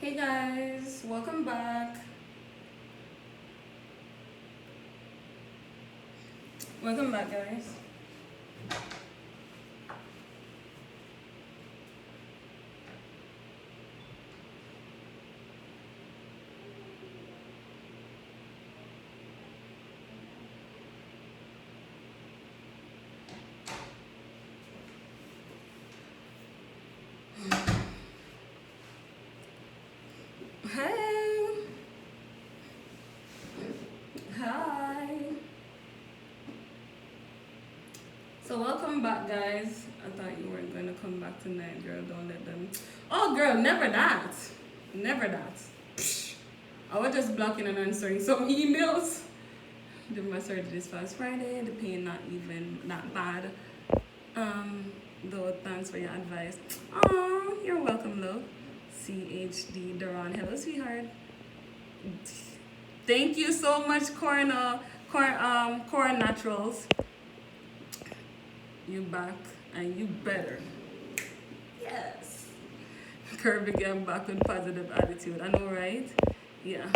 Hey guys, welcome back. Welcome back, guys. Hey, hi. So welcome back, guys. I thought you weren't going to come back tonight, girl. Don't let them. Oh, girl, never that. Never that. Psh. I was just blocking and answering some emails. Did my surgery this past Friday. The pain not even that bad. Though thanks for your advice. Oh, you're welcome, love. CHD Duran. Hello, sweetheart. Thank you so much, Corn Naturals. You back and you better. Yes. Kirby getting back with positive attitude. I know, right? Yeah.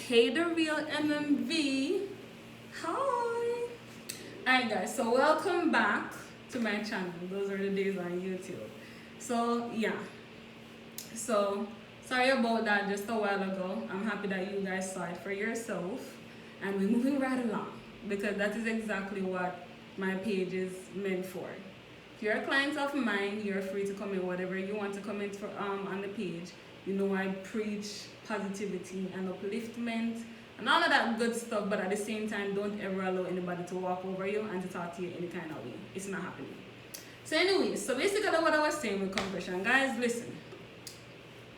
Hey, the real MMV. Hi. Alright, guys. So welcome back to my channel. Those are the days on YouTube. So yeah. So sorry about that just a while ago. I'm happy that you guys saw it for yourself. And we're moving right along because that is exactly what my page is meant for. If you're a client of mine, you're free to comment whatever you want to comment for on the page. You know I preach positivity and upliftment and all of that good stuff, but at the same time, don't ever allow anybody to walk over you and to talk to you any kind of way. It's not happening. So anyway, so basically what I was saying with compression, guys, listen.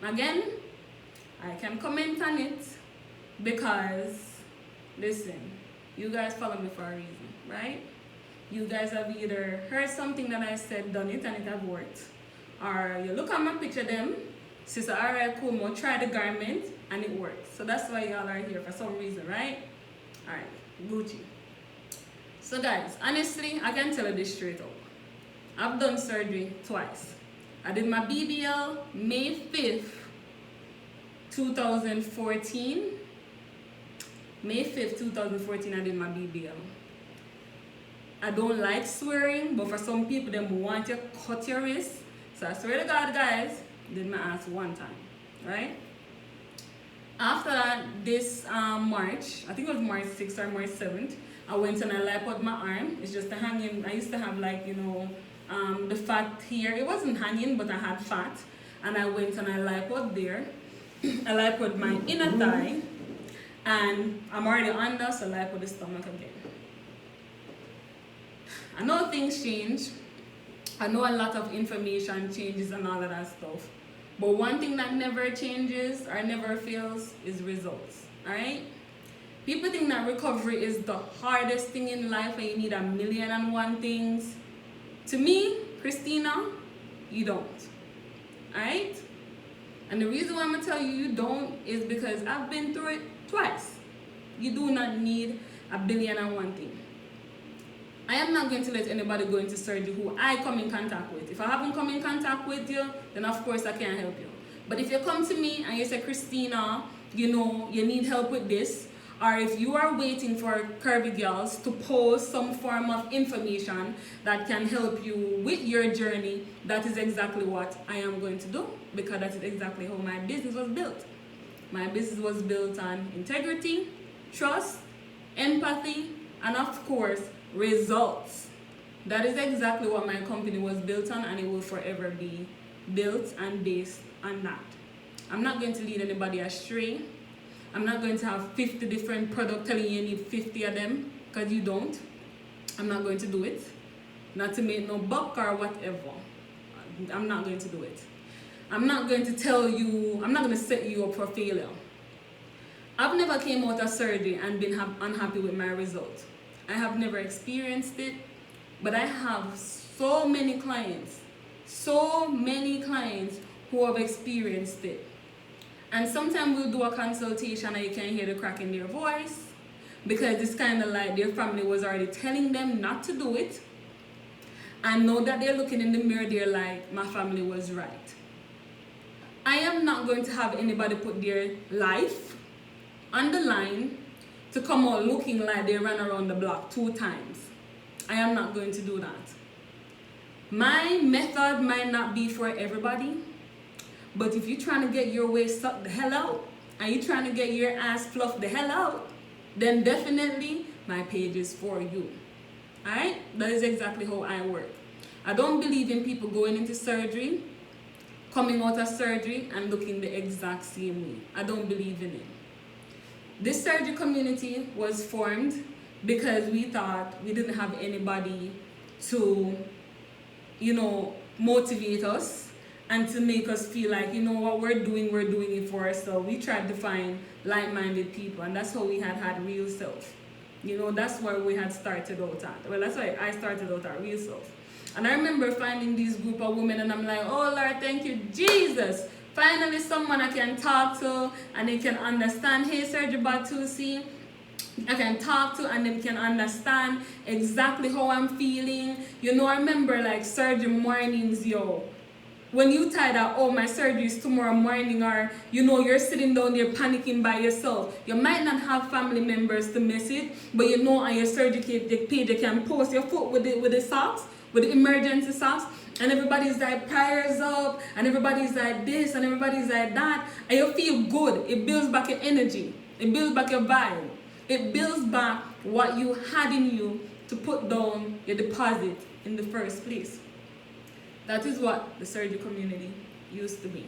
Again, I can comment on it because, listen, you guys follow me for a reason, right? You guys have either heard something that I said, done it, and it have worked. Or you look at my picture them, say, alright, cool, more try the garment, and it works. So that's why y'all are here for some reason, right? Alright, Gucci. So guys, honestly, I can tell you this straight up. I've done surgery twice. I did my BBL May 5th, 2014. May 5th, 2014, I did my BBL. I don't like swearing, but for some people, they want you to cut your wrist. So I swear to God, guys, did my ass one time, right? After that, this March, I think it was March 6th or March 7th, I went and I liped my arm. It's just a hanging. I used to have like, the fat here. It wasn't hanging, but I had fat. And I went and I liped there. I liped my inner thigh. And I'm already under, so I liped the stomach again. I know things change. I know a lot of information changes and all of that stuff. But one thing that never changes or never fails is results. Alright? People think that recovery is the hardest thing in life and you need 1,000,001 things. To me, Christina, you don't. Alright? And the reason why I'm going to tell you you don't is because I've been through it twice. You do not need 1,000,001 things. I am not going to let anybody go into surgery who I come in contact with. If I haven't come in contact with you, then of course I can't help you. But if you come to me and you say, Christina, you need help with this, or if you are waiting for Curvy Girls to post some form of information that can help you with your journey, that is exactly what I am going to do, because that is exactly how my business was built. My business was built on integrity, trust, empathy, and of course, results. That is exactly what my company was built on, and it will forever be built and based on that. I'm not going to lead anybody astray. I'm not going to have 50 different products telling you need 50 of them, because you don't. I'm not going to do it. Not to make no buck or whatever. I'm not going to do it. I'm not going to tell you, I'm not going to set you up for failure. I've never came out of surgery and been unhappy with my result. I have never experienced it, but I have so many clients who have experienced it. And sometimes we'll do a consultation and you can hear the crack in their voice because it's kind of like their family was already telling them not to do it. And now that they're looking in the mirror, they're like, my family was right. I am not going to have anybody put their life on the line to come out looking like they ran around the block 2 times. I am not going to do that. My method might not be for everybody, but if you're trying to get your waist sucked the hell out, and you're trying to get your ass fluffed the hell out, then definitely my page is for you. Alright? That is exactly how I work. I don't believe in people going into surgery, coming out of surgery, and looking the exact same way. I don't believe in it. This surgery community was formed because we thought we didn't have anybody to, motivate us and to make us feel like, what we're doing it for ourselves. We tried to find like-minded people, and that's how we had Real Self. That's where we had started out at. Well, that's why I started out at Real Self. And I remember finding this group of women, and I'm like, oh Lord, thank you, Jesus. Finally, someone I can talk to, and they can understand. Hey, Sergio Batusi, I can talk to, and they can understand exactly how I'm feeling. I remember like surgery mornings, when you tired out, oh, my surgery is tomorrow morning, or you're sitting down there panicking by yourself. You might not have family members to message, but on your surgery page you can post your foot with the socks, with the emergency socks, and everybody's like prayers up, and everybody's like this, and everybody's like that, and you feel good. It builds back your energy. It builds back your vibe. It builds back what you had in you to put down your deposit in the first place. That is what the surgery community used to be.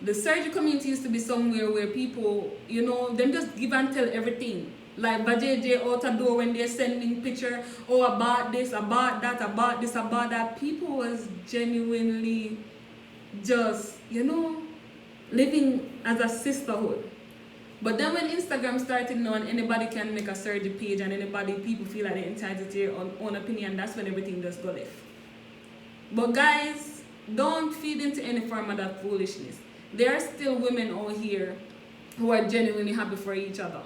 The surgery community used to be somewhere where people, them just give and tell everything. Like Bajeje out the door when they're sending picture, oh, about this, about that, about this, about that. People was genuinely just, living as a sisterhood. But then when Instagram started knowing anybody can make a surgery page, and people feel like they're entitled to your own opinion, that's when everything just go left. But guys, don't feed into any form of that foolishness. There are still women out here who are genuinely happy for each other.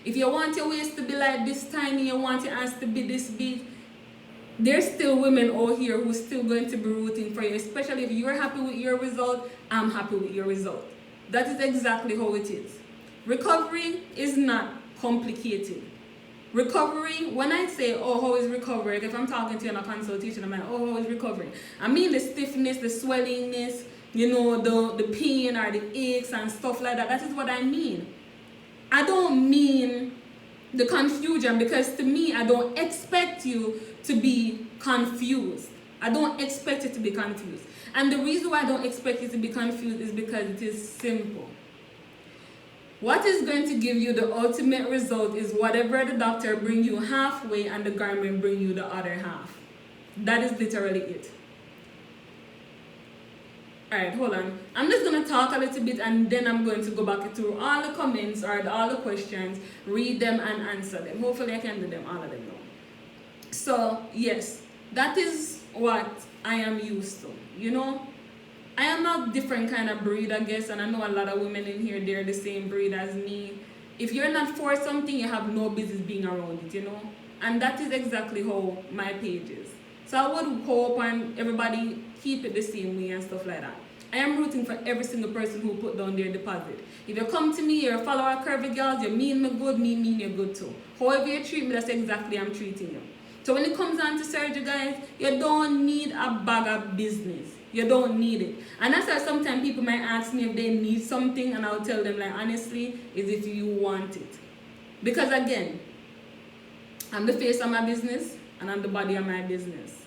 If you want your waist to be like this tiny, you want your ass to be this big, there's still women out here who are still going to be rooting for you. Especially if you're happy with your result, I'm happy with your result. That is exactly how it is. Recovery is not complicated. Recovery, when I say, oh, how is recovery? Like if I'm talking to you in a consultation, I'm like, oh, how is recovery? I mean the stiffness, the swellingness, the pain or the aches and stuff like that. That is what I mean. I don't mean the confusion, because to me, I don't expect you to be confused. I don't expect you to be confused. And the reason why I don't expect you to be confused is because it is simple. What is going to give you the ultimate result is whatever the doctor bring you halfway and the garment bring you the other half. That is literally it. Alright, hold on. I'm just going to talk a little bit, and then I'm going to go back through all the comments or all the questions, read them and answer them. Hopefully I can do them, all of them now. So, yes, that is what I am used to, I am a different kind of breed, I guess, and I know a lot of women in here, they're the same breed as me. If you're not for something, you have no business being around it, And that is exactly how my page is. So I would hope and everybody keep it the same way and stuff like that. I am rooting for every single person who put down their deposit. If you come to me, you're a follower of Curvy Girls, you mean me good, me mean you good too. However you treat me, that's exactly how I'm treating you. So when it comes on to surgery, guys, you don't need a bag of business. You don't need it. And that's why sometimes people might ask me if they need something, and I'll tell them, like, honestly, is if you want it. Because again, I'm the face of my business, and I'm the body of my business.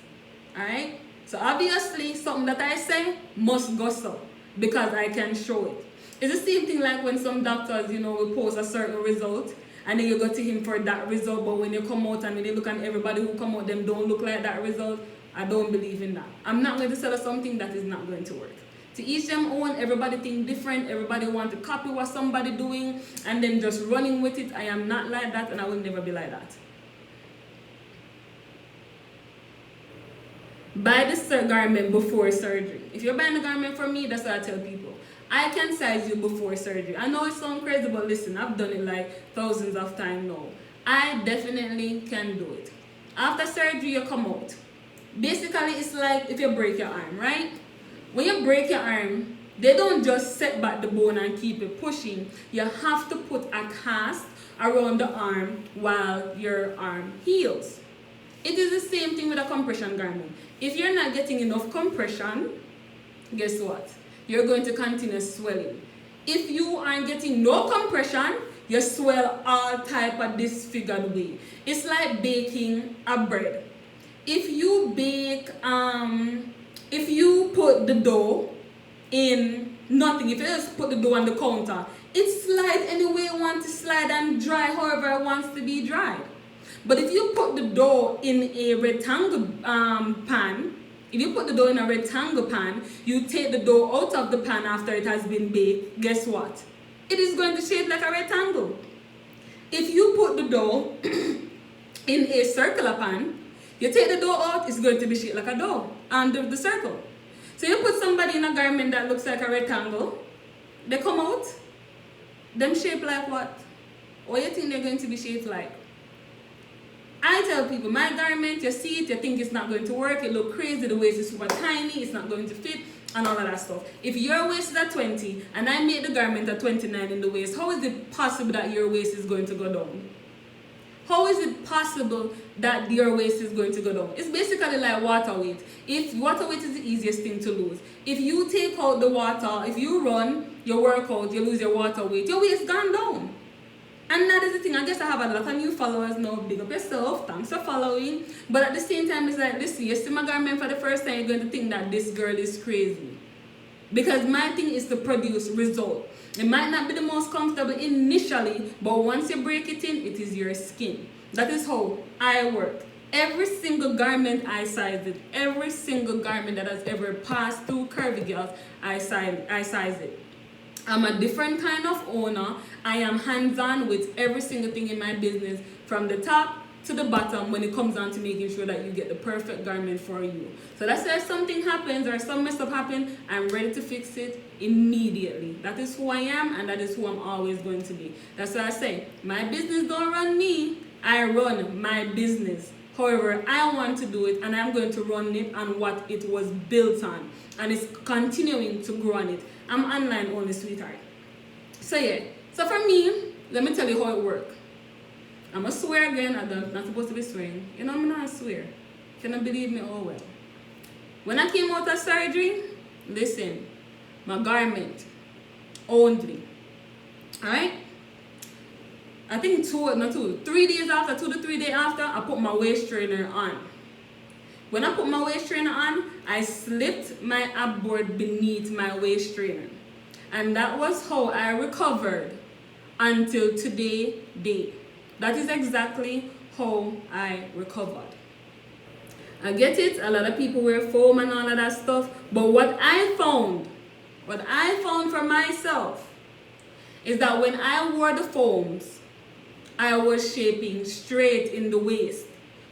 Alright? So obviously, something that I say must go so, because I can show it. It's the same thing like when some doctors, will post a certain result, and then you go to him for that result, but when you come out and when you look at everybody who come out, them don't look like that result. I don't believe in that. I'm not going to sell something that is not going to work. To each them own, everybody think different, everybody want to copy what somebody doing and then just running with it. I am not like that, and I will never be like that. Buy the garment before surgery. If you're buying the garment from me, that's what I tell people. I can size you before surgery. I know it sounds crazy, but listen, I've done it like thousands of times now. I definitely can do it. After surgery, you come out. Basically, it's like if you break your arm, right? When you break your arm, They don't just set back the bone and keep it pushing. You have to put a cast around the arm while your arm heals. It is the same thing with a compression garment. If you're not getting enough compression, guess what? You're going to continue swelling. If you aren't getting no compression, you swell all type of disfigured way. It's like baking a bread. If you bake, if you put the dough in nothing, if you just put the dough on the counter, it slides any way you want to slide and dry however it wants to be dried. But if you put the dough in a rectangle pan, if you put the dough in a rectangle pan, you take the dough out of the pan after it has been baked, guess what? It is going to shape like a rectangle. If you put the dough in a circular pan, you take the dough out, it's going to be shaped like a dough under the circle. So you put somebody in a garment that looks like a rectangle, they come out, them shaped like what? What do you think they're going to be shaped like? I tell people, my garment, you see it, you think it's not going to work, it look crazy, the waist is super tiny, it's not going to fit, and all of that stuff. If your waist is at 20, and I made the garment at 29 in the waist, how is it possible that your waist is going to go down? How is it possible that your waist is going to go down? It's basically like water weight. If water weight is the easiest thing to lose. If you take out the water, if you run your workout, you lose your water weight, your waist gone down. And that is the thing. I guess I have a lot of new followers now. Big up yourself. Thanks for following. But at the same time, it's like, listen, you see my garment for the first time, you're going to think that this girl is crazy. Because my thing is to produce result. It might not be the most comfortable initially, but once you break it in, it is your skin. That is how I work. Every single garment I size it. Every single garment that has ever passed through Curvy Girls, I size it. I'm a different kind of owner. I am hands-on with every single thing in my business, from the top to the bottom, when it comes down to making sure that you get the perfect garment for you. So that's why if something happens or some mess up happens, I'm ready to fix it immediately. That is who I am, and that is who I'm always going to be. That's why I say, my business don't run me, I run my business. However, I want to do it, and I'm going to run it on what it was built on. And it's continuing to grow on it. I'm online only, sweetheart. So yeah, so for me, let me tell you how it works. I'm going to swear again. I'm not supposed to be swearing. You know, I'm not swear. If you don't believe me, oh well. When I came out of surgery, listen, my garment only. Alright? I think 3 days after, 2 to 3 days after, I put my waist trainer on. When I put my waist trainer on, I slipped my ab board beneath my waist trainer. And that was how I recovered until today day. That is exactly how I recovered. I get it, a lot of people wear foam and all of that stuff, but what I found for myself is that when I wore the foams, I was shaping straight in the waist.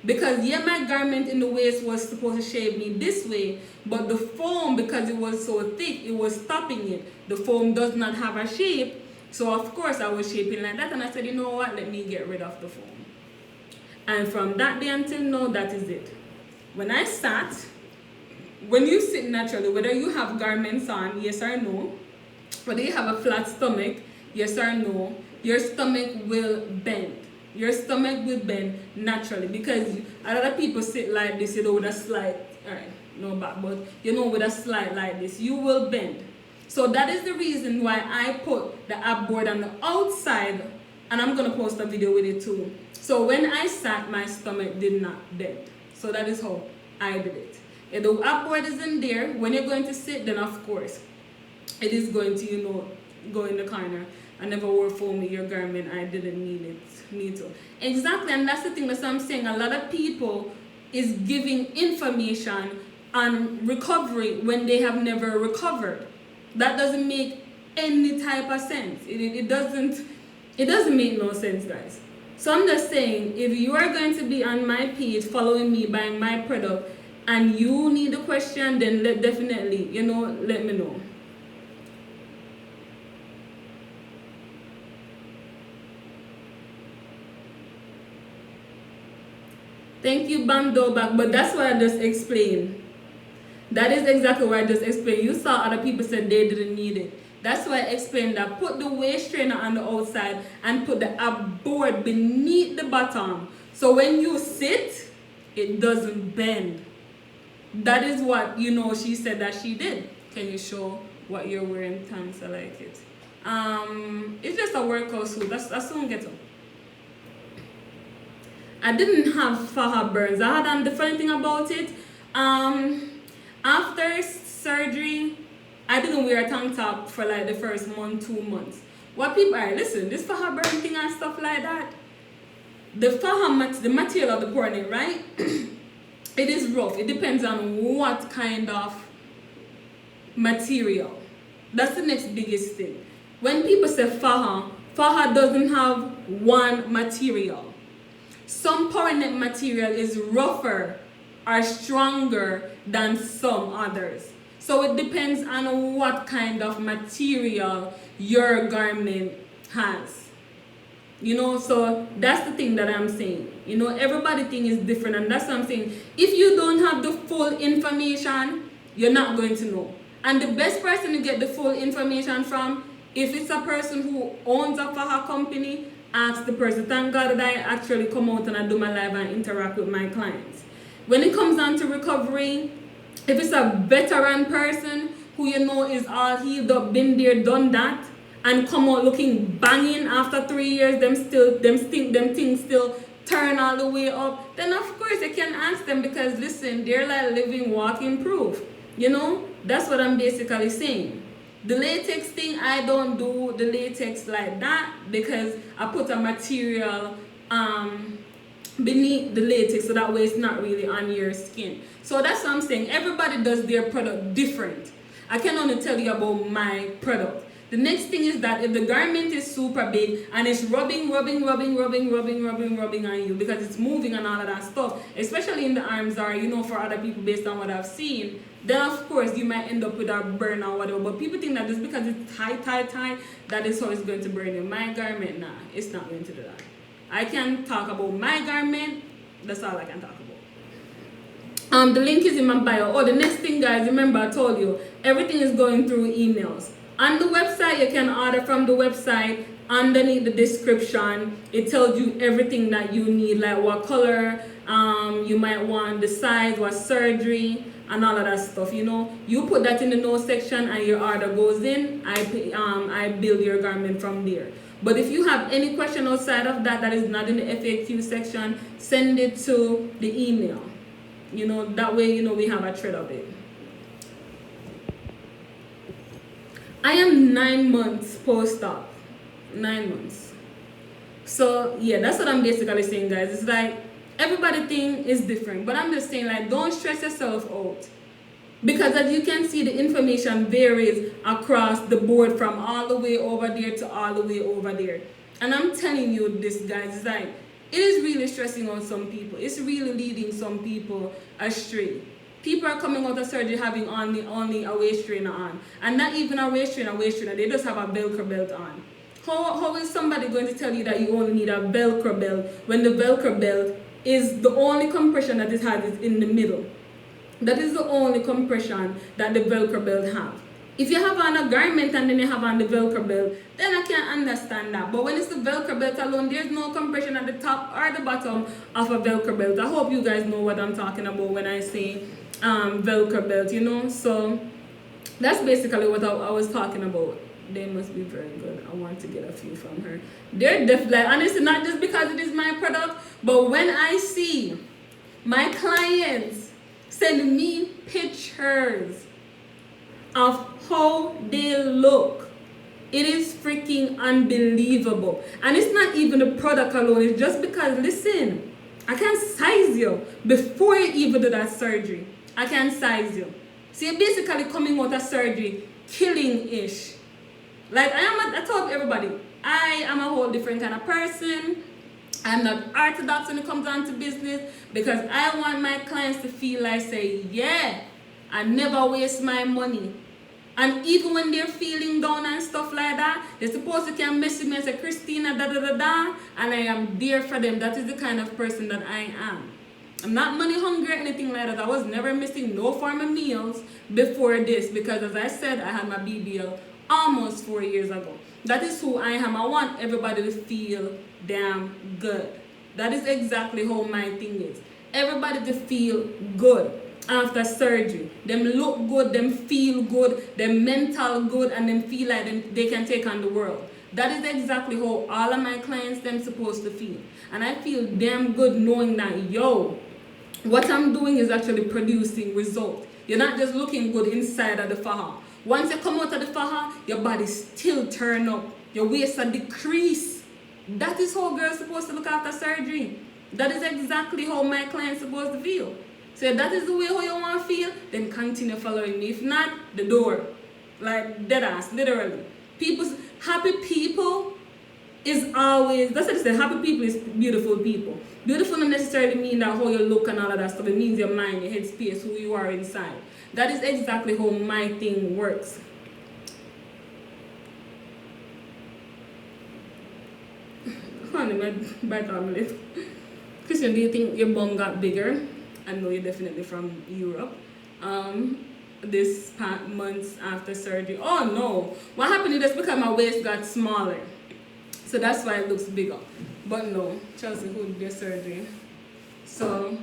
Because yeah, my garment in the waist was supposed to shape me this way, but the foam, because it was so thick, it was stopping it. The foam does not have a shape, so of course I was shaping like that, and I said, you know what, let me get rid of the foam. And from that day until now, that is it. When I sat, when you sit naturally, whether you have garments on, yes or no, whether you have a flat stomach, yes or no, your stomach will bend. Your stomach will bend naturally, because a lot of people sit like this, you know, with a slide, alright, no back, but you know, with a slide like this, you will bend. So that is the reason why I put the ab board on the outside, and I'm going to post a video with it too. So when I sat, my stomach did not bend. So that is how I did it. If the ab board isn't there, when you're going to sit, then of course, it is going to, you know, go in the corner. I never wore foam in your garment. I didn't need to. Exactly, and that's the thing that I'm saying. A lot of people is giving information on recovery when they have never recovered. That doesn't make any type of sense. It doesn't make no sense, guys. So I'm just saying, if you are going to be on my page, following me, buying my product, and you need a question, then definitely, you know, let me know. Thank you, Bando back, but that's what I just explained. That is exactly what I just explained. You saw other people said they didn't need it. That's why I explained that. Put the waist trainer on the outside and put the ab board beneath the bottom. So when you sit, it doesn't bend. That is what, she said that she did. Can you show what you're wearing? Thanks, I like it. It's just a workout suit. That's soon get up. I didn't have faja burns. The funny thing about it, after surgery, I didn't wear a tank top for like the first month, 2 months. What people are, listen, this faja burn thing and stuff like that, the faja, the material of the pornate, right? It is rough. It depends on what kind of material. That's the next biggest thing. When people say faja, faja doesn't have one material. Some pornate material is rougher or stronger than some others. So it depends on what kind of material your garment has. So that's the thing that I'm saying. Everybody thing is different, and that's what I'm saying. If you don't have the full information, you're not going to know. And the best person to get the full information from, if it's a person who owns a faja company, ask the person. Thank God that I actually come out and I do my live and interact with my clients. When it comes down to recovery, if it's a veteran person who is all healed up, been there, done that, and come out looking banging after 3 years, them things still turn all the way up, then of course you can ask them, because listen, they're like living walking proof. That's what I'm basically saying. The latex thing, I don't do the latex like that, because I put a material beneath the latex, so that way it's not really on your skin. So that's what I'm saying. Everybody does their product different. I can only tell you about my product. The next thing is that if the garment is super big and it's rubbing on you, because it's moving and all of that stuff, especially in the arms or, for other people based on what I've seen, then of course you might end up with a burn or whatever. But people think that just because it's tight, that is how it's going to burn you. My garment, nah, it's not going to do that. I can talk about my garment. That's all I can talk about. The link is in my bio. Oh, the next thing, guys, remember I told you, everything is going through emails. On the website, you can order from the website. Underneath the description, it tells you everything that you need, like what color you might want, the size, what surgery, and all of that stuff. You put that in the no section and your order goes in. I build your garment from there. But if you have any question outside of that is not in the FAQ section, send it to the email. That way, we have a thread of it. I am 9 months post-op. 9 months. So, yeah, that's what I'm basically saying, guys. It's like, everybody thing is different. But I'm just saying, like, don't stress yourself out. Because as you can see, the information varies across the board from all the way over there to all the way over there. And I'm telling you this, guys, it's like, it is really stressing on some people. It's really leading some people astray. People are coming out of surgery having only a waist trainer on. And not even a waist trainer, they just have a Velcro belt on. How is somebody going to tell you that you only need a Velcro belt when the Velcro belt is the only compression that it has is in the middle? That is the only compression that the Velcro belt have. If you have on a garment and then you have on the Velcro belt, then I can understand that. But when it's the Velcro belt alone, there's no compression at the top or the bottom of a Velcro belt. I hope you guys know what I'm talking about when I say Velcro belt, So that's basically what I was talking about. They must be very good. I want to get a few from her. They're definitely, honestly, not just because it is my product, but when I see my clients send me pictures of how they look, it is freaking unbelievable. And it's not even the product alone. It's just because, listen, I can size you before you even do that surgery. I can size you. So you're basically coming out of surgery killing-ish. Like, I told everybody, I am a whole different kind of person. I'm not orthodox when it comes down to business, because I want my clients to feel like, say, yeah, I never waste my money. And even when they're feeling down and stuff like that, they're supposed to come message me and say, Christina, and I am there for them. That is the kind of person that I am. I'm not money hungry or anything like that. I was never missing no form of meals before this because, as I said, I had my BBL almost 4 years ago. That is who I am. I want everybody to feel damn good. That is exactly how my thing is. Everybody to feel good after surgery. Them look good, them feel good, them mental good, and them feel like they can take on the world. That is exactly how all of my clients them supposed to feel. And I feel damn good knowing that, yo, what I'm doing is actually producing results. You're not just looking good inside of the faja. Once you come out of the faja, your body still turn up. Your waist a decrease. That is how girls supposed to look after surgery. That is exactly how my clients supposed to feel. So if that is the way how you want to feel, then continue following me. If not, the door. Like dead ass, literally. Happy people is always, that's what I say, happy people is beautiful people. Beautiful doesn't necessarily mean that how you look and all of that stuff. It means your mind, your headspace, who you are inside. That is exactly how my thing works. Honey, my bite on my lip. Christian, do you think your bum got bigger? I know you're definitely from Europe. This months after surgery. Oh no. What happened is just because my waist got smaller. So that's why it looks bigger. But no, Chelsea who did their surgery. So,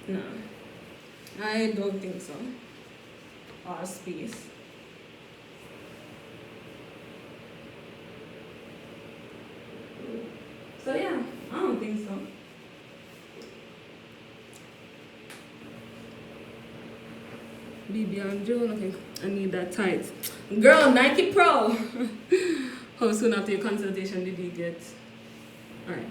no. I don't think so. Or space. So yeah, I don't think so. BB and June, okay. I need that tight. Girl, Nike Pro. How soon after your consultation did you get? Alright.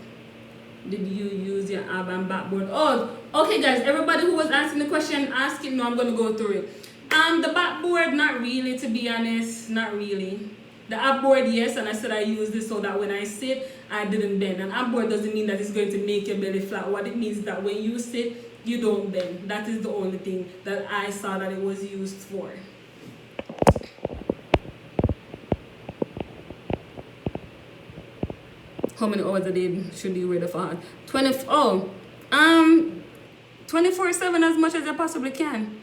Did you use your ab and backboard? Oh, okay guys, everybody who was asking the question, ask it. No, I'm gonna go through it. The backboard, not really, to be honest, not really. The ab board, yes, and I said I use this so that when I sit, I didn't bend. And ab board doesn't mean that it's going to make your belly flat. What it means is that when you sit, you don't bend. That is the only thing that I saw that it was used for. How many hours a day should you wear the fat? 24/7 as much as you possibly can.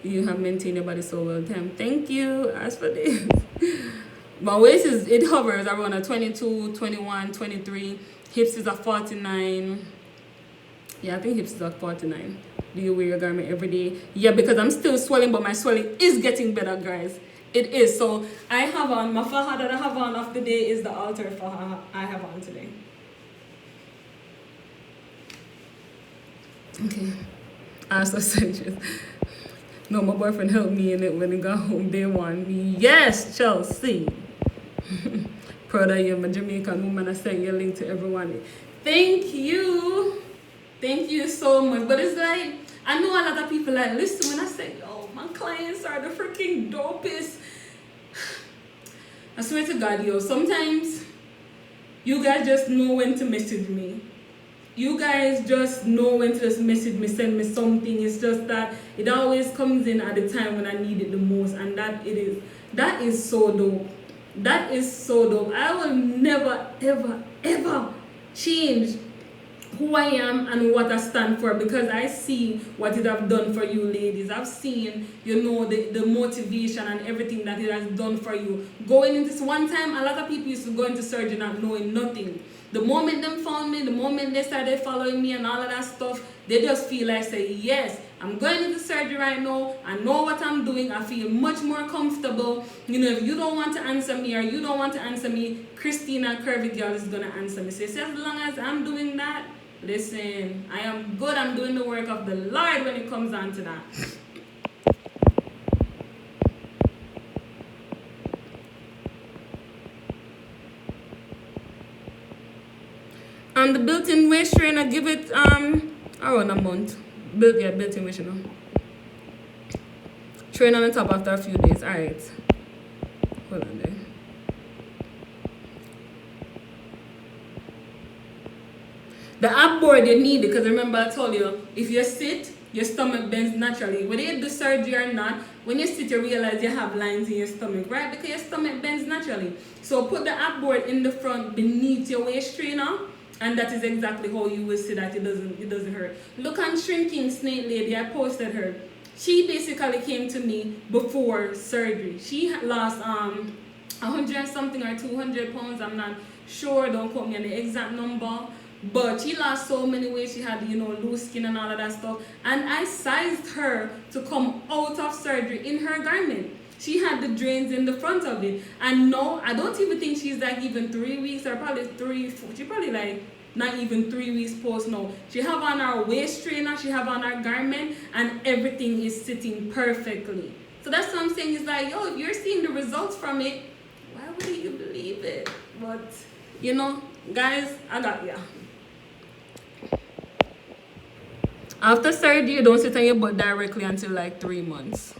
You have maintained your body so well, Tim. Thank you. As for this, my waist it hovers around a 22, 21, 23. Hips is a 49. Yeah, I think hips is a 49. Do you wear your garment every day? Yeah, because I'm still swelling, but my swelling is getting better, guys. It is. So I have on my faja that I have on of the day is the altar faja I have on today. Okay. I'm so serious. No, my boyfriend helped me in it when he got home day one. Yes, Chelsea. Proud of you, my Jamaican woman. I sent your link to everyone. Thank you. Thank you so much. But it's like, I know a lot of people like, listen, when I say, oh, my clients are the freaking dopest. I swear to God, yo, sometimes you guys just know when to message me. You guys just know when to just message me, send me something. It's just that it always comes in at the time when I need it the most, and that is so dope. That is so dope. I will never, ever, ever change who I am and what I stand for, because I see what it have done for you ladies. I've seen, you know, the motivation and everything that it has done for you. Going into this one time, a lot of people used to go into surgery not knowing nothing. The moment them found me, the moment they started following me and all of that stuff, they just feel like, say, yes, I'm going into surgery right now. I know what I'm doing. I feel much more comfortable. You know, if you don't want to answer me or you don't want to answer me, Christina Curvy Girl is going to answer me. So as long as I'm doing that, listen, I am good. I'm doing the work of the Lord when it comes down to that. The built-in waist trainer, give it around a month. Built-in waist trainer. Train on the top after a few days. Alright. Hold on there. The ab board you need it, because remember I told you, if you sit, your stomach bends naturally. Whether you do surgery or not, when you sit you realize you have lines in your stomach, right? Because your stomach bends naturally. So put the ab board in the front beneath your waist trainer, And that is exactly how you will see that it doesn't hurt. Look on Shrinking Snake Lady, I posted her. She basically came to me before surgery. She lost 100 something or 200 pounds, I'm not sure, don't quote me on the exact number. But she lost so many weight, she had, loose skin and all of that stuff. And I sized her to come out of surgery in her garment. She had the drains in the front of it. And no, I don't even think she's like even 3 weeks or probably she probably like not even 3 weeks post now. She have on her waist trainer, she have on her garment, and everything is sitting perfectly. So that's what I'm saying, is like, yo, if you're seeing the results from it, why wouldn't you believe it? But, guys, I got ya. After surgery, you don't sit on your butt directly until like 3 months.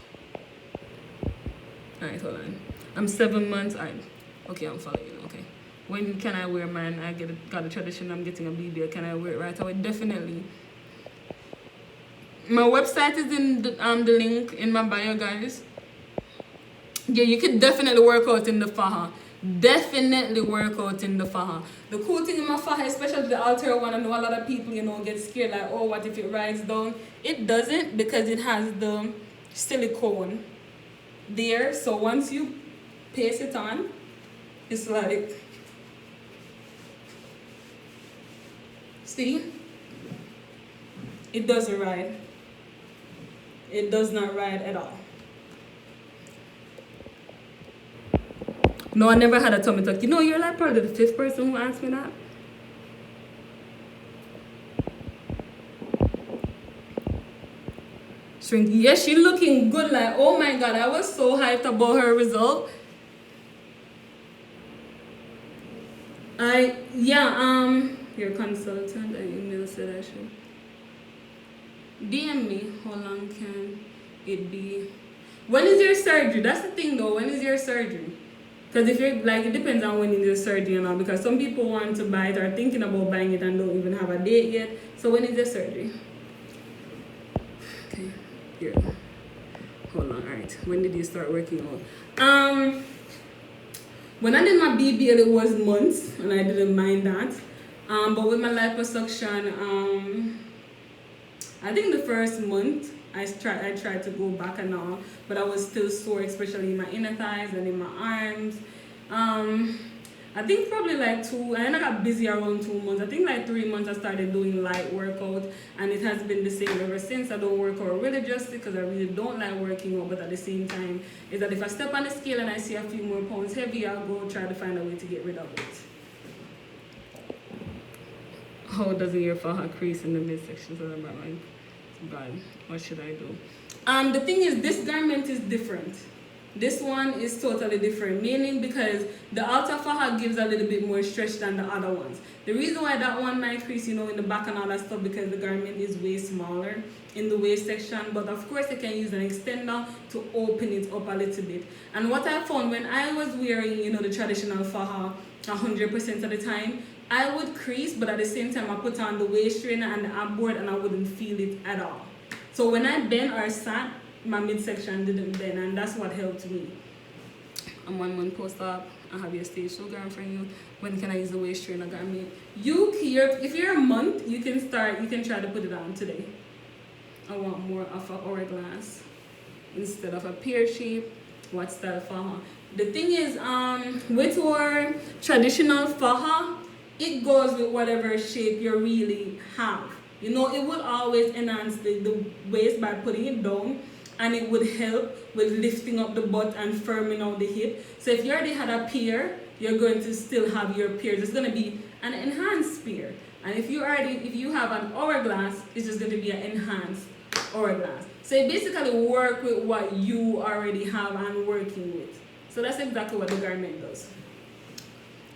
Alright, hold on. I'm 7 months. Alright. Okay, I'm following you. Okay. When can I wear mine? I got a tradition. I'm getting a BBL. Can I wear it right away? Definitely. My website is in the link in my bio, guys. Yeah, you could definitely work out in the faja. Definitely work out in the faja. The cool thing in my faja, especially the Altera one, I know a lot of people, get scared like, oh, what if it rides down? It doesn't, because it has the silicone there. So once you paste it on, it's like, see, it doesn't ride. It does not ride at all. No, I never had a tummy tuck. You're like probably the 5th person who asked me that. Shrink. Yes, she's looking good. Like, oh my God, I was so hyped about her result. Your consultant, I email said I should DM me. How long can it be? When is your surgery? That's the thing though. When is your surgery? Because if you're like, it depends on when is your surgery and all. Because some people want to buy it or thinking about buying it and don't even have a date yet. So when is your surgery? Okay, here. Hold on. All right. When did you start working out? When I did my BBL, it was months, and I didn't mind that. But with my liposuction, I think the first month I tried to go back and all, but I was still sore, especially in my inner thighs and in my arms. I think probably like 2, and then I got busy around 2 months. I think like 3 months I started doing light workout, and it has been the same ever since. I don't work out really just because I really don't like working out, but at the same time, is that if I step on the scale and I see a few more pounds heavy, I'll go try to find a way to get rid of it. How does your faja crease in the midsection? So I'm like, God, what should I do? The thing is, this garment is different. This one is totally different, meaning because the Alta Faja gives a little bit more stretch than the other ones. The reason why that one might crease, in the back and all that stuff, because the garment is way smaller in the waist section, but of course you can use an extender to open it up a little bit. And what I found when I was wearing, the traditional Faja 100% of the time, I would crease, but at the same time I put on the waist trainer and the ab board and I wouldn't feel it at all. So when I bent or sat, my midsection didn't bend, and that's what helped me. I'm 1 month post-op. I have your stage show girl from you. When can I use the waist trainer garment? If you're a month, you can try to put it on today. I want more of an hourglass instead of a pear shape. What's that faja? The thing is, with our traditional faja, it goes with whatever shape you really have. It will always enhance the waist by putting it down, and it would help with lifting up the butt and firming out the hip. So if you already had a pear, you're going to still have your pears. It's going to be an enhanced pear. And if you have an hourglass, it's just going to be an enhanced hourglass. So you basically work with what you already have and working with. So that's exactly what the garment does.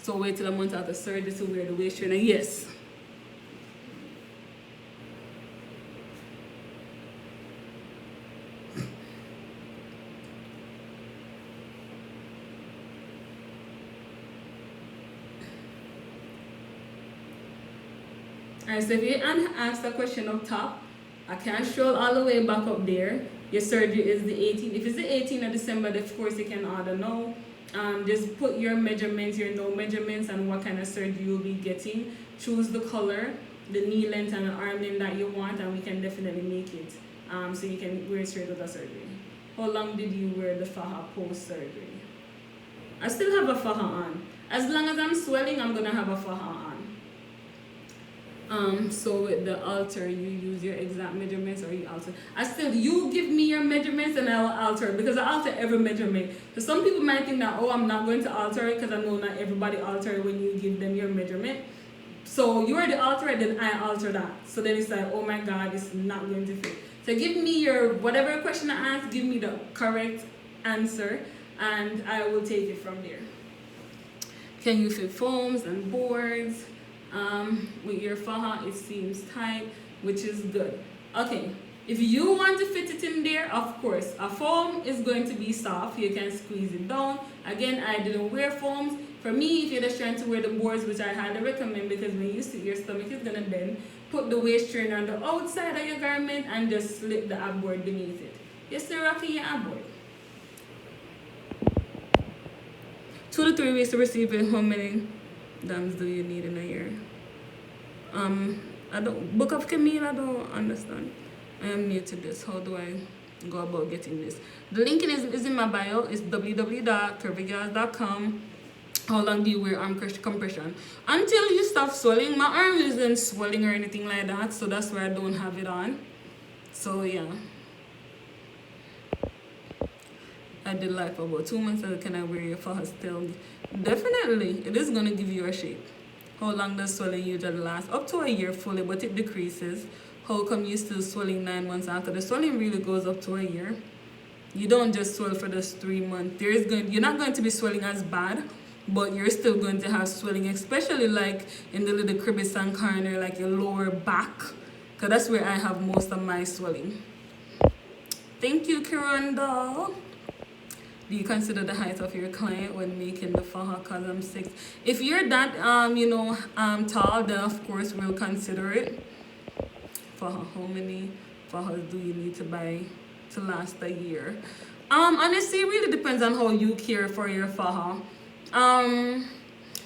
So wait till a month after surgery to wear the waist trainer. Yes. Alright, so if you asked the question up top, I can't scroll all the way back up there. Your surgery is the 18th. If it's the 18th of December, of course you can order now. Just put your measurements, your no measurements, and what kind of surgery you'll be getting. Choose the color, the knee length, and the arm length that you want, and we can definitely make it. So you can wear it straight out of surgery. How long did you wear the faja post surgery? I still have a faja on. As long as I'm swelling, I'm gonna have a faja on. So with the alter, you use your exact measurements or you alter. You give me your measurements and I'll alter it, because I alter every measurement. So some people might think that, oh, I'm not going to alter it, because I know not everybody alter it when you give them your measurement. So you already alter it, then I alter that. So then it's like, oh my God, it's not going to fit. So give me your, whatever question I ask, give me the correct answer, and I will take it from there. Can you fit foams and boards? With your faja, it seems tight, which is good. Okay, if you want to fit it in there, of course, a foam is going to be soft. You can squeeze it down. Again, I didn't wear foams. For me, if you're just trying to wear the boards, which I highly recommend, because when you sit, your stomach is gonna bend, put the waist trainer on the outside of your garment and just slip the ab board beneath it. You're still rocking your ab board. 2 to 3 weeks to receive it. How many dams do you need in a year? I don't, Book of Camille, I don't understand. I am new to this. How do I go about getting this? The link is in my bio. It's www.curvygals.com. How long do you wear arm compression? Until you stop swelling. My arm isn't swelling or anything like that, so that's why I don't have it on. So yeah. I did life about 2 months ago. Can I wear your faja still? Definitely. It is going to give you a shape. How long does swelling usually last? Up to a year fully, but it decreases. How come you still swelling 9 months after? The swelling really goes up to a year. You don't just swell for just 3 months. You're not going to be swelling as bad, but you're still going to have swelling, especially like in the little crevice and corner, like your lower back, because that's where I have most of my swelling. Thank you, Kiranda. Do you consider the height of your client when making the faja? Cause I'm 6. If you're that tall, then of course we'll consider it. Faja, how many fajas do you need to buy to last a year? Honestly, it really depends on how you care for your faja.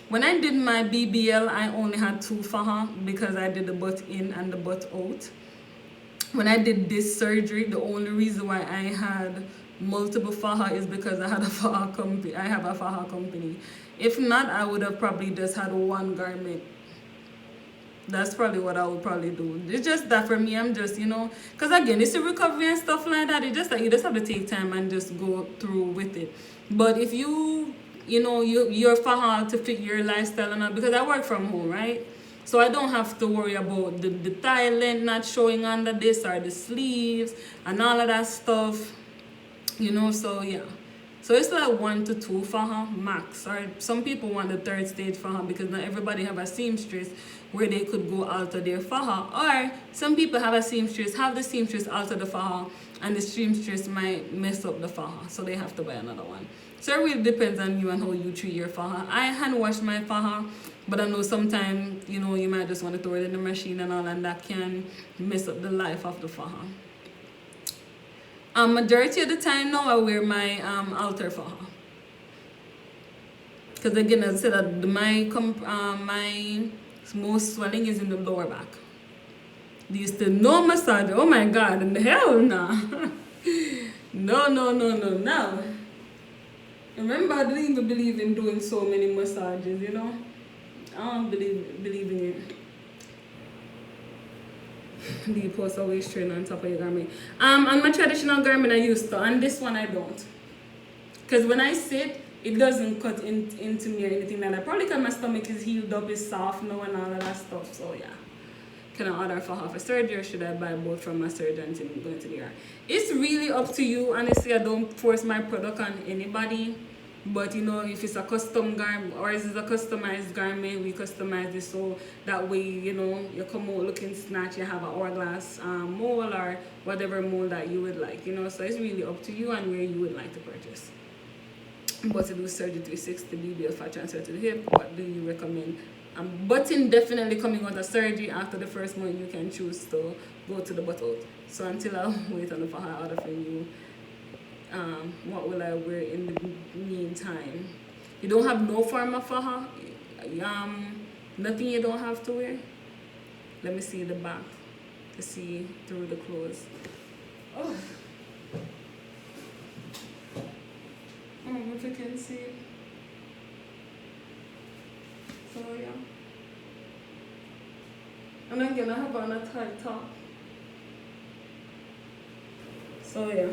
When I did my BBL, I only had 2 faja because I did the butt in and the butt out. When I did this surgery, the only reason why I had multiple faja is because I had a faja company. I have a faja company. If not, I would have probably just had 1 garment. That's probably what I would probably do. It's just that for me, I'm just, because again, it's a recovery and stuff like that. It's just that you just have to take time and just go through with it. But if your faja to fit your lifestyle and all, because I work from home, right? So I don't have to worry about the thigh length not showing under this or the sleeves and all of that stuff. So yeah. So it's like 1 to 2 faja max. Or some people want the 3rd stage faja because not everybody have a seamstress where they could go alter their faja. Or some people have the seamstress alter the faja, and the seamstress might mess up the faja, so they have to buy another one. So it really depends on you and how you treat your faja. I hand wash my faja, but I know sometimes you might just want to throw it in the machine and all, and that can mess up the life of the faja. Majority of the time now I wear my alter faja. Because again, as I said, my most swelling is in the lower back. These still no massage. Oh my God, in the hell nah. No. Remember, I didn't even believe in doing so many massages, I don't believe in it. Do you post a waist trainer on top of your garment? On my traditional garment I used to, on this one I don't. Because when I sit, it doesn't cut into me or anything like that. Probably because my stomach is healed up, it's soft now and all of that stuff, so yeah. Can I order for half a surgery or should I buy both from my surgeon until I'm going to the ER? It's really up to you. Honestly, I don't force my product on anybody. But if it's a custom garment or is it a customized garment, we customize it so that way, you come out looking snatch, you have an hourglass mold or whatever mold that you would like, So it's really up to you and where you would like to purchase. But to do surgery 360 BBL fat transfer to the hip, what do you recommend? Button definitely coming out of surgery. After the first month, you can choose to go to the butt out. So until I wait on the faja order from you, what will I wear in the meantime? You don't have no form of faja? Nothing you don't have to wear? Let me see the back to see through the clothes. Oh. I don't know if you can see it. So yeah. And again I have on a tight top. So yeah.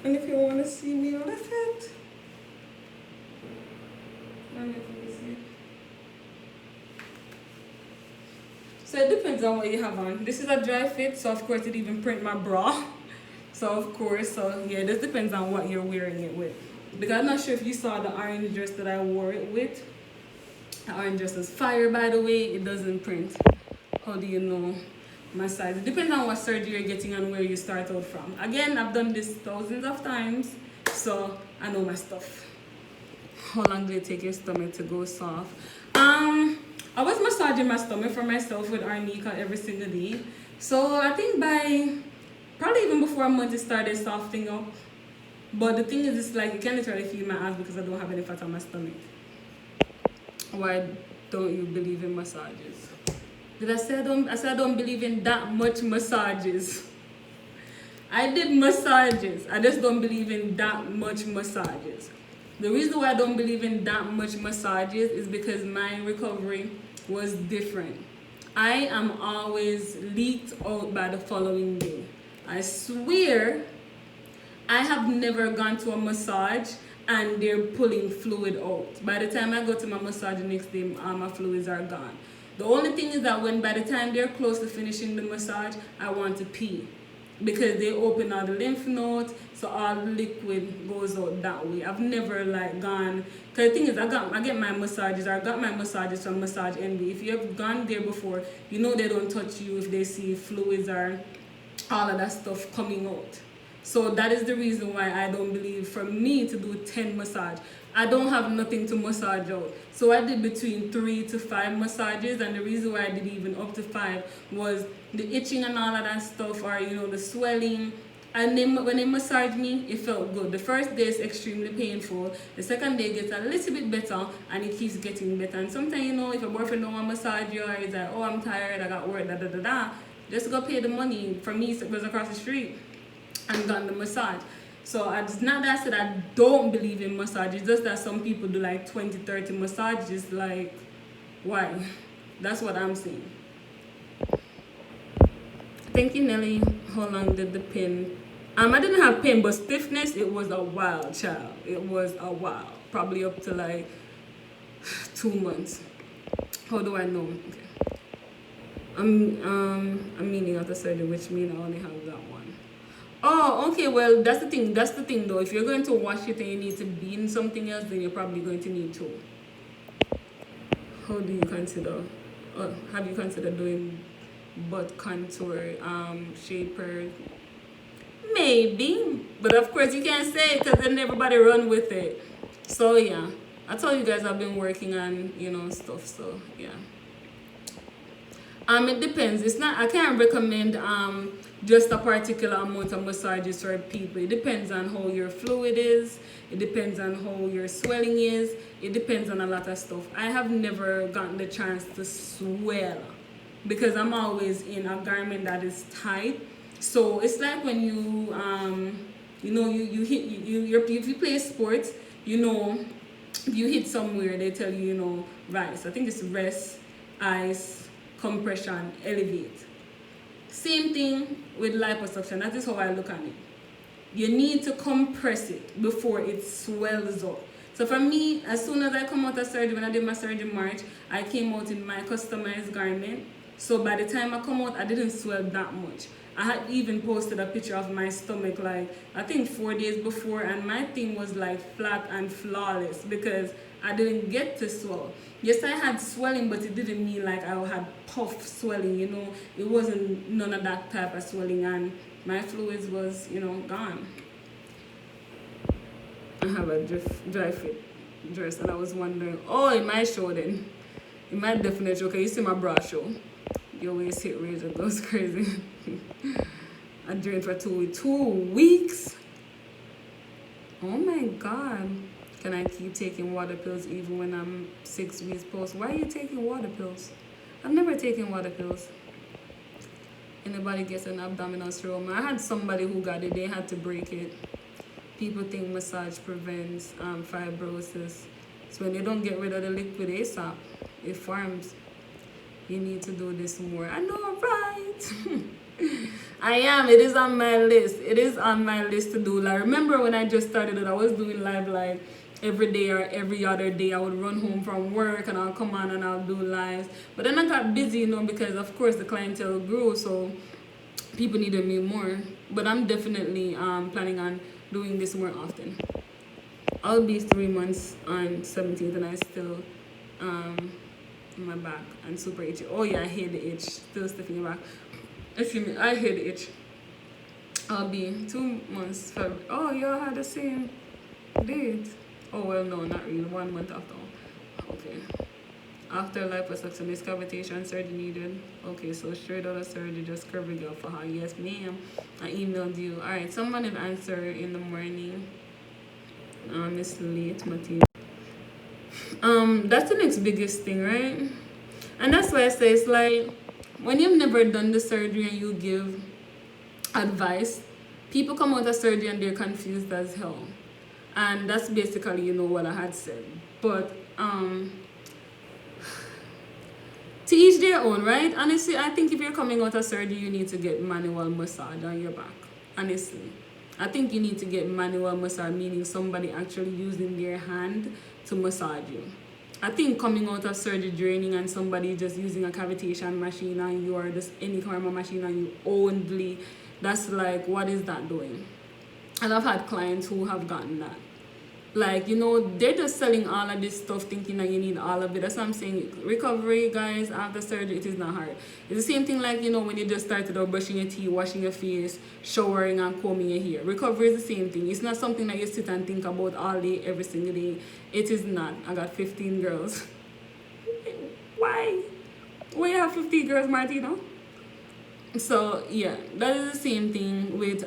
And if you want to see me on the fit, let me see. So it depends on what you have on. This is a dry fit, so of course it even print my bra. So of course, so yeah, this depends on what you're wearing it with. Because I'm not sure if you saw the orange dress that I wore it with. The orange dress is fire, by the way. It doesn't print. How do you know my size? It depends on what surgery you're getting and where you start out from. Again, I've done this thousands of times, so I know my stuff. How long did it take your stomach to go soft? I was massaging my stomach for myself with Arnica every single day. So I think by probably even before a month it started softening up. But the thing is, it's like you can literally feel my ass because I don't have any fat on my stomach. Why don't you believe in massages? Did I say I don't believe in that much massages? I did massages. I just don't believe in that much massages. The reason why I don't believe in that much massages is because my recovery was different. I am always leaked out by the following day. I swear I have never gone to a massage and they're pulling fluid out. By the time I go to my massage the next day, all my fluids are gone. The only thing is that by the time they're close to finishing the massage, I want to pee. Because they open all the lymph nodes, so all the liquid goes out that way. I've never gone, because the thing is, I get my massages, or I got my massages from Massage Envy. If you have gone there before, you know they don't touch you if they see fluids or all of that stuff coming out. So that is the reason why I don't believe for me to do 10 massage. I don't have nothing to massage out. So I did between 3 to 5 massages, and the reason why I did even up to 5 was the itching and all of that stuff, or the swelling. And then when they massaged me, it felt good. The first day is extremely painful. The second day gets a little bit better, and it keeps getting better. And sometimes, if your boyfriend don't want to massage you, or he's like, oh, I'm tired, I got work, just go pay the money. For me, it goes across the street and got the massage. So it's not that I said I don't believe in massage. It's just that some people do 20, 30 massages. Why? That's what I'm saying. Thank you, Nelly. How long did the pain? I didn't have pain, but stiffness, it was a while, child. It was a while. Probably up to 2 months. How do I know? Okay. I'm meaning after surgery, which means I only have that one. Oh, okay, well, that's the thing though. If you're going to wash it and you need to be in something else, then you're probably going to need to. How do you consider, have you considered doing butt contour, shaper? Maybe, but of course you can't say it because then everybody run with it. So yeah, I told you guys I've been working on, stuff, so yeah. It depends. It's not, I can't recommend just a particular amount of massages for people. It depends on how your fluid is. It depends on how your swelling is. It depends on a lot of stuff. I have never gotten the chance to swell because I'm always in a garment that is tight. So it's like when you if you play sports, if you hit somewhere, they tell you, rise. I think it's rest, ice, compression, elevate. Same thing with liposuction. That is how I look at it. You need to compress it before it swells up. So for me, as soon as I come out of surgery, when I did my surgery in March, I came out in my customized garment. So by the time I come out, I didn't swell that much. I had even posted a picture of my stomach I think 4 days before, and my thing was flat and flawless because I didn't get to swell. Yes, I had swelling, but it didn't mean I had puff swelling, It wasn't none of that type of swelling, and my fluids was, gone. I have a dry fit dress, and I was wondering, in my show then, in my definite show, okay, you see my bra show, your waist hit rage, it goes crazy. I drained for 2 weeks. Oh my God. Can I keep taking water pills even when I'm 6 weeks post? Why are you taking water pills? I've never taken water pills. Anybody gets an abdominal stroma? I had somebody who got it, they had to break it. People think massage prevents fibrosis. So when they don't get rid of the liquid ASAP, it forms. You need to do this more. I know, right? I am. It is on my list. It is on my list to do. Like, remember when I just started it, I was doing live like every day or every other day. I would run home from work and I'll come on and I'll do lives. But then I got busy, you know, because of course the clientele grew, so people needed me more. But I'm definitely planning on doing this more often. I'll be 3 months on 17th and I still my back and super itchy. Oh yeah, I hate the itch. Still stiff in your back. Excuse me, I hate the itch. I'll be 2 months. Oh, y'all had the same date. Oh well, no, not really. 1 month after. Okay. After liposuction, is cavitation surgery needed? Okay, so straight out of surgery, just curve it up for her. Yes, ma'am. I emailed you. Alright, someone will answer in the morning. It's late, Matilda. That's the next biggest thing, right? And that's why I say it's like when you've never done the surgery and you give advice, people come out of surgery and they're confused as hell. And that's basically, you know, what I had said. But to each their own, right? Honestly, I think if you're coming out of surgery, you need to get manual massage on your back. Honestly, I think you need to get manual massage, meaning somebody actually using their hand to massage you. I think coming out of surgery draining and somebody just using a cavitation machine on you or just any kind of machine on you only, that's like, what is that doing? And I've had clients who have gotten that. Like, you know, they're just selling all of this stuff thinking that you need all of it. That's what I'm saying. Recovery, guys, after surgery, it is not hard. It's the same thing like, you know, when you just started out brushing your teeth, washing your face, showering and combing your hair. Recovery is the same thing. It's not something that you sit and think about all day, every single day. It is not. I got 15 girls. Why? Why you have 15 girls, Martina? So, yeah, that is the same thing with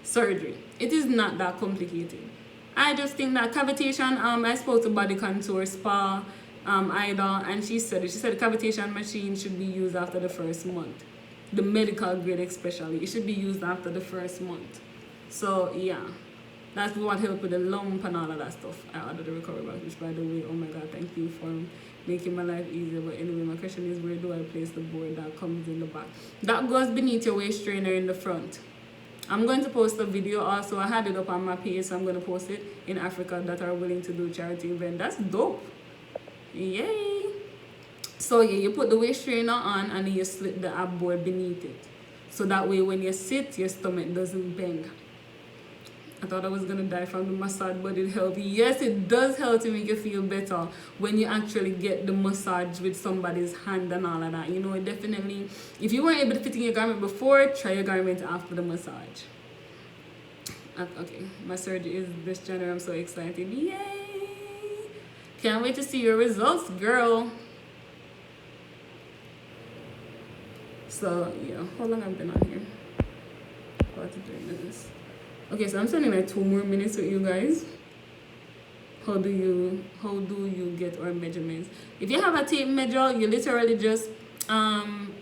surgery. It is not that complicated. I just think that cavitation, I spoke to Body Contour Spa, Ida, and she said the cavitation machine should be used after the first month. The medical grade especially, it should be used after the first month. So yeah, that's what helped with the lump and all of that stuff. I added the recovery back, which by the way, oh my God, thank you for making my life easier. But anyway, my question is, where do I place the board that comes in the back? That goes beneath your waist trainer in the front. I'm going to post a video also. I had it up on my page, so I'm going to post it in Africa that are willing to do charity event. That's dope. Yay. So yeah, you put the waist trainer on and then you slip the ab board beneath it. So that way when you sit, your stomach doesn't bend. I thought I was going to die from the massage, but it helped. Yes, it does help to make you feel better when you actually get the massage with somebody's hand and all of that. You know, it definitely, if you weren't able to fit in your garment before, try your garment after the massage. Okay, my surgery is this January. I'm so excited. Yay! Can't wait to see your results, girl. So, yeah, how long have I been on here? 43 minutes. Okay, so I'm spending like 2 more minutes with you guys. How do you get our measurements? If you have a tape measure, you literally just I'm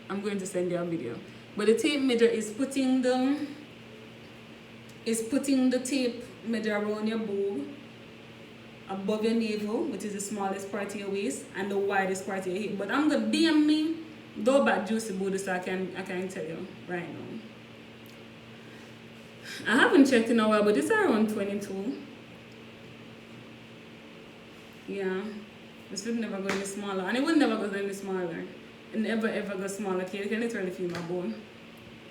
going to send you a video. But the tape measure is putting the tape measure around your boob, above your navel, which is the smallest part of your waist, and the widest part of your hip. But I'm gonna DM me, though about juicy booty, so I can tell you right now. I haven't checked in a while, but it's around 22. Yeah. This would never go any smaller. And it would never go any smaller. It never ever go smaller. Okay, you can literally feel my bone.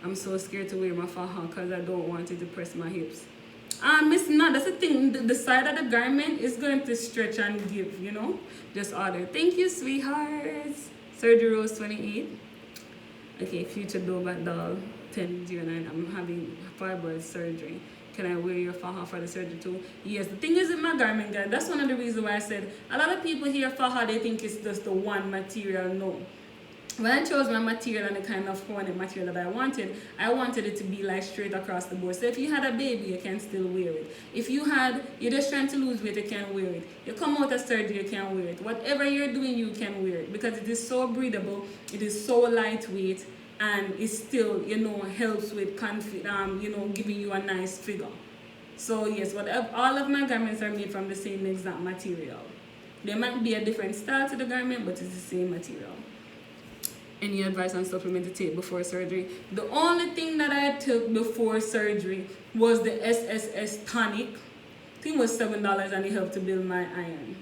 I'm so scared to wear my faja because I don't want it to press my hips. It's not. That's the thing. The side of the garment is going to stretch and give, you know? Just order. Thank you, sweethearts. Surgery Rose 28. Okay, future Dobat doll 1009. I'm having fibroid surgery. Can I wear your faja for the surgery too? Yes, the thing is with my garment, guys, that's one of the reasons why I said a lot of people hear faja, they think it's just the one material. No. when I chose my material and the kind of phonic material that I wanted it to be like straight across the board. So if you had a baby, you can still wear it. If you're just trying to lose weight, you can wear it. You come out of surgery, you can wear it. Whatever you're doing, you can wear it because it is so breathable, it is so lightweight, and it still, helps with giving you a nice figure. So yes, all of my garments are made from the same exact material. There might be a different style to the garment, but it's the same material. Any advice on supplement to take before surgery? The only thing that I took before surgery was the SSS tonic. I think it was $7 and it helped to build my iron.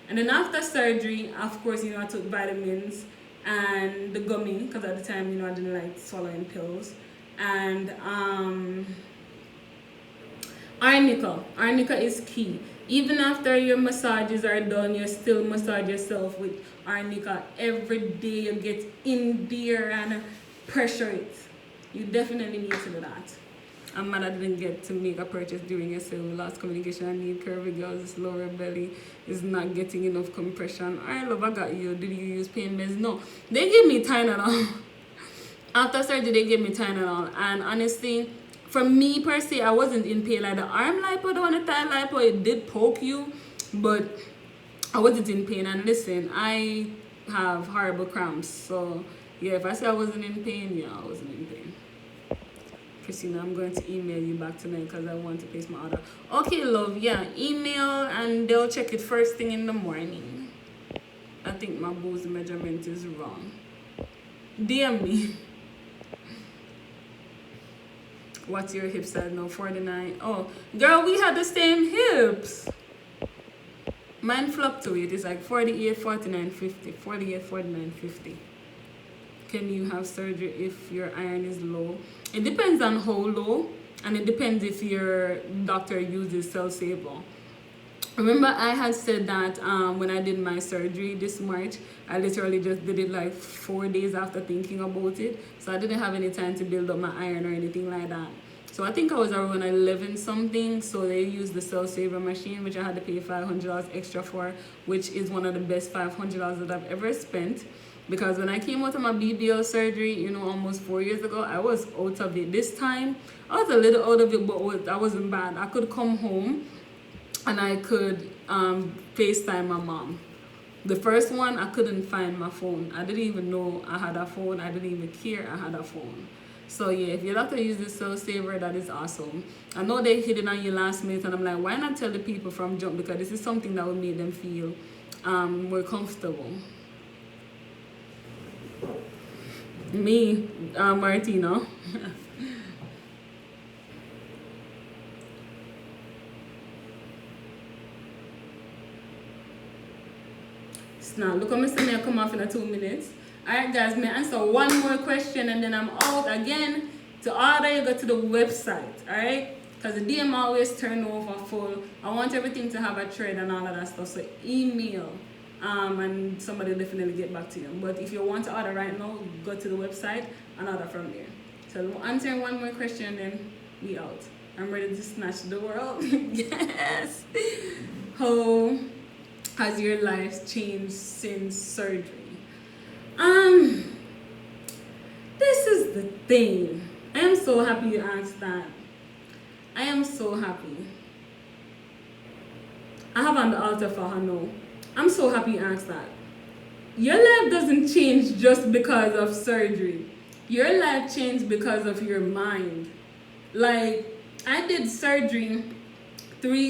And then after surgery, of course, I took vitamins and the gummy because at the time, I didn't like swallowing pills. And arnica. Arnica is key. Even after your massages are done, you still massage yourself with arnica. Every day you get in there and pressure it. You definitely need to do that. I'm mad I didn't get to make a purchase during your cell lost communication. I need curvy girls. This lower belly is not getting enough compression. Alright, love, I got you. Did you use pain meds? No. They gave me Tylenol. After surgery, they gave me Tylenol. And honestly, for me per se, I wasn't in pain. Like the arm lipo, the one, the thigh lipo, it did poke you, but I wasn't in pain. And listen, I have horrible cramps, so yeah, if I say I wasn't in pain, yeah, I wasn't in pain. Christina, I'm going to email you back tonight because I want to place my order. Okay, love, yeah, email and they'll check it first thing in the morning. I think my boo's measurement is wrong. DM me. What's your hip size now? 49. Oh, girl, we had the same hips. Mine fluctuate. It's like 48, 49, 50. 48, 49, 50. Can you have surgery if your iron is low? It depends on how low, and it depends if your doctor uses Cell Saver. Remember, I had said that when I did my surgery this March, I literally just did it like 4 days after thinking about it. So I didn't have any time to build up my iron or anything like that. So I think I was around 11 something. So they used the Cell Saver machine, which I had to pay $500 extra for, which is one of the best $500 that I've ever spent. Because when I came out of my BBL surgery, almost 4 years ago, I was out of it. This time, I was a little out of it, but I wasn't bad. I could come home and I could FaceTime my mom. The first one, I couldn't find my phone. I didn't even know I had a phone. I didn't even care I had a phone. So yeah, if your doctor uses Cell Saver, that is awesome. I know they hit it on you last minute, and I'm like, why not tell the people from jump? Because this is something that would make them feel more comfortable. Me, Martina. Now, look at me, I come off in 2 minutes. Alright guys, may I answer one more question and then I'm out again. To order, you go to the website, alright? Because the DM always turn over full. I want everything to have a thread and all of that stuff. So email and somebody will definitely get back to you. But if you want to order right now, go to the website and order from there. So we'll answer one more question and then we out. I'm ready to snatch the world. Yes! How has your life changed since surgery? This is the thing. I am so happy you asked that. I am so happy. I have on the altar for her now. I'm so happy you asked that. Your life doesn't change just because of surgery. Your life changed because of your mind. Like, I did surgery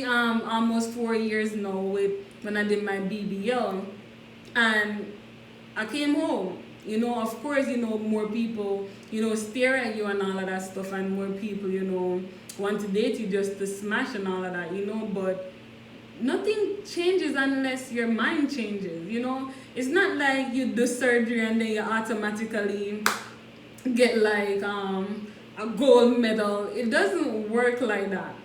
almost 4 years now when I did my BBL, and I came home. Of course, more people, stare at you and all of that stuff, and more people, want to date you just to smash and all of that, but nothing changes unless your mind changes, It's not like you do surgery and then you automatically get like a gold medal. It doesn't work like that.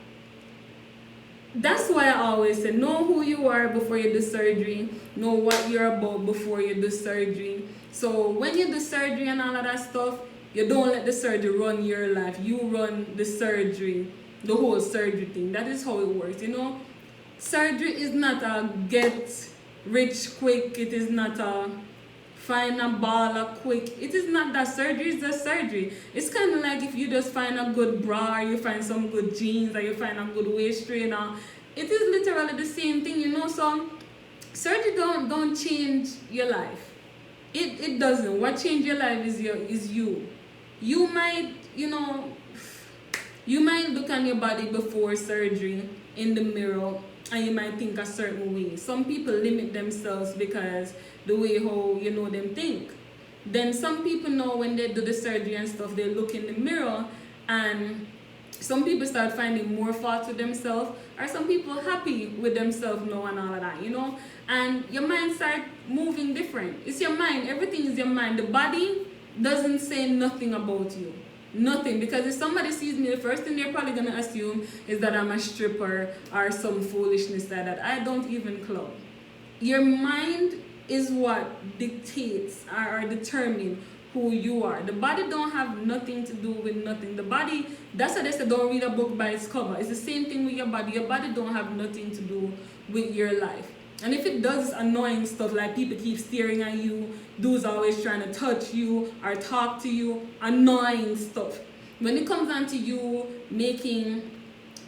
That's why I always say, know who you are before you do surgery. Know what you're about before you do surgery. So when you do surgery and all of that stuff, you don't let the surgery run your life. You run the surgery, the whole surgery thing. That is how it works, Surgery is not a get rich quick. It is not a find a baller quick. It is not that surgery is just surgery. It's kind of like if you just find a good bra, or you find some good jeans, or you find a good waist trainer. It is literally the same thing, you know. So surgery don't change your life. It doesn't. What change your life is you. You might, you might look on your body before surgery in the mirror and you might think a certain way. Some people limit themselves because the way how them think. Then some people know when they do the surgery and stuff, they look in the mirror and some people start finding more faults with themselves, or some people happy with themselves now and all of that, and your mind start moving different. It's your mind. Everything is your mind. The body doesn't say nothing about you. Nothing. Because if somebody sees me, the first thing they're probably gonna assume is that I'm a stripper or some foolishness like that. I don't even club. Your mind is what dictates or determine who you are. The body don't have nothing to do with nothing. The body, that's why they say don't read a book by its cover. It's the same thing with your body. Your body don't have nothing to do with your life. And if it does annoying stuff like people keep staring at you, dudes always trying to touch you or talk to you, annoying stuff. When it comes down to you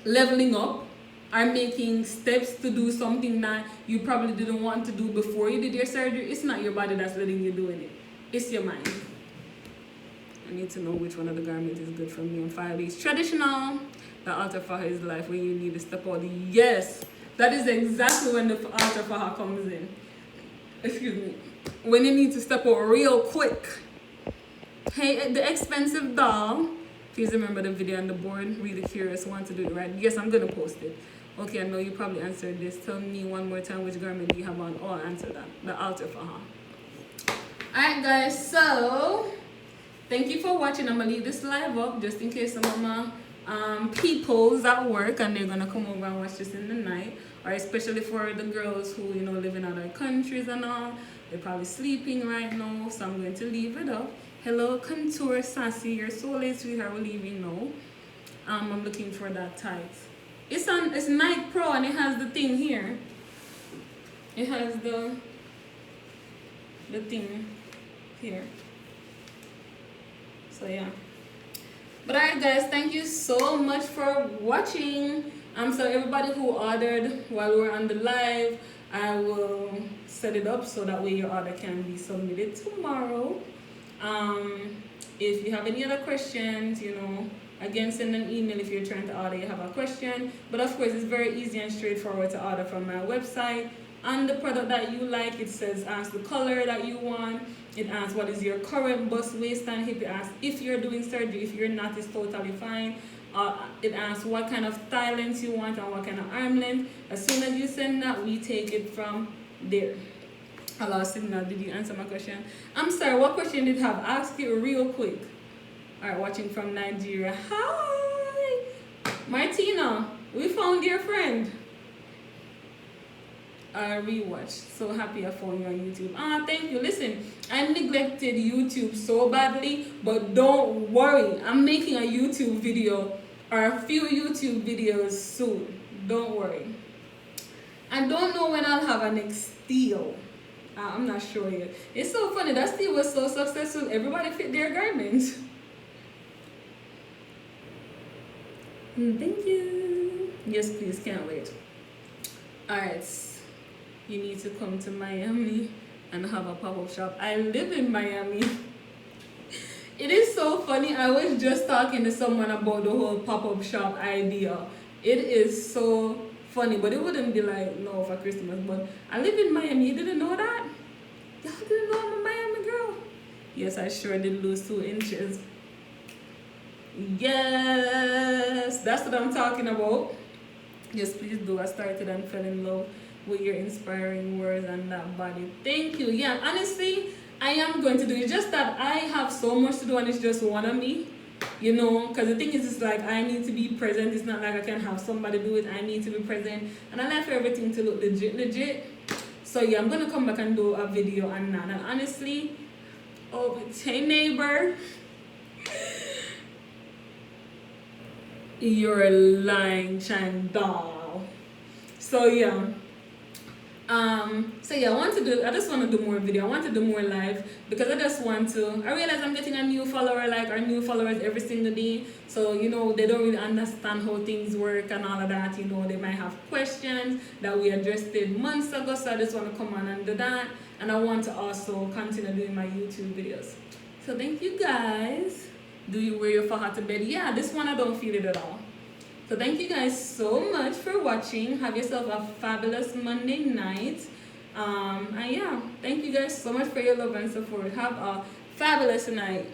leveling up or making steps to do something that you probably didn't want to do before you did your surgery, it's not your body that's letting you doing it. It's your mind. I need to know which one of the garments is good for me on 5 days. Traditional, the altar faja is life when you need to step out. Yes. That is exactly when the altar faja comes in. Excuse me. When you need to step out real quick. Hey, the expensive doll. Please remember the video on the board. Really curious, want to do it right. Yes, I'm going to post it. Okay, I know you probably answered this. Tell me one more time which garment do you have on. Oh, I'll answer that. The altar faja. Alright guys, so thank you for watching. I'm going to leave this live up just in case some of my people's at work and they're gonna come over and watch this in the night, or especially for the girls who live in other countries and all, they're probably sleeping right now, so I'm going to leave it up. Hello Contour Sassy, you're so late, sweetheart. We're leaving now. I'm looking for that tight. It's Nike Pro and it has the thing here. It has the thing here. So yeah. But alright guys, thank you so much for watching. So everybody who ordered while we were on the live, I will set it up so that way your order can be submitted tomorrow. If you have any other questions, again, send an email if you're trying to order, you have a question. But of course, it's very easy and straightforward to order from my website. On the product that you like, it says ask the color that you want. It asks what is your current bust, waist, and hip. It asks if you're doing surgery. If you're not, it's totally fine. It asks what kind of thigh length you want and what kind of arm length. As soon as you send that, we take it from there. Hello, Signal. Did you answer my question? I'm sorry, what question did you have? Ask it real quick. Alright, watching from Nigeria. Hi! Martina, we found your friend. Rewatch. So happy I found you on YouTube. Thank you. Listen, I neglected YouTube so badly, but don't worry. I'm making a YouTube video or a few YouTube videos soon. Don't worry. I don't know when I'll have a next steal. I'm not sure yet. It's so funny. That steal was so successful. Everybody fit their garments. Thank you. Yes, please. Can't wait. Alright. You need to come to Miami and have a pop-up shop. I live in Miami. It is so funny. I was just talking to someone about the whole pop-up shop idea. It is so funny, but it wouldn't be like, no, for Christmas. But I live in Miami. You didn't know that? Y'all didn't know I'm a Miami girl? Yes, I sure did lose 2 inches. Yes, that's what I'm talking about. Yes, please do. I started and fell in love with your inspiring words and that body. Thank you. Yeah, honestly, I am going to do it. Just that I have so much to do and it's just one of me. Because the thing is, it's like I need to be present. It's not like I can have somebody do it. I need to be present. And I like for everything to look legit. So yeah, I'm going to come back and do a video on that. And honestly, hey neighbor. You're a lying Chang doll. So yeah. So yeah, I just want to do more video. I want to do more live because I realize I'm getting a new follower, like our new followers every single day. So, they don't really understand how things work and all of that. They might have questions that we addressed it months ago. So I just want to come on and do that. And I want to also continue doing my YouTube videos. So thank you guys. Do you wear your faja to bed? Yeah, this one I don't feel it at all. So thank you guys so much for watching. Have yourself a fabulous Monday night. And yeah, thank you guys so much for your love and support. Have a fabulous night.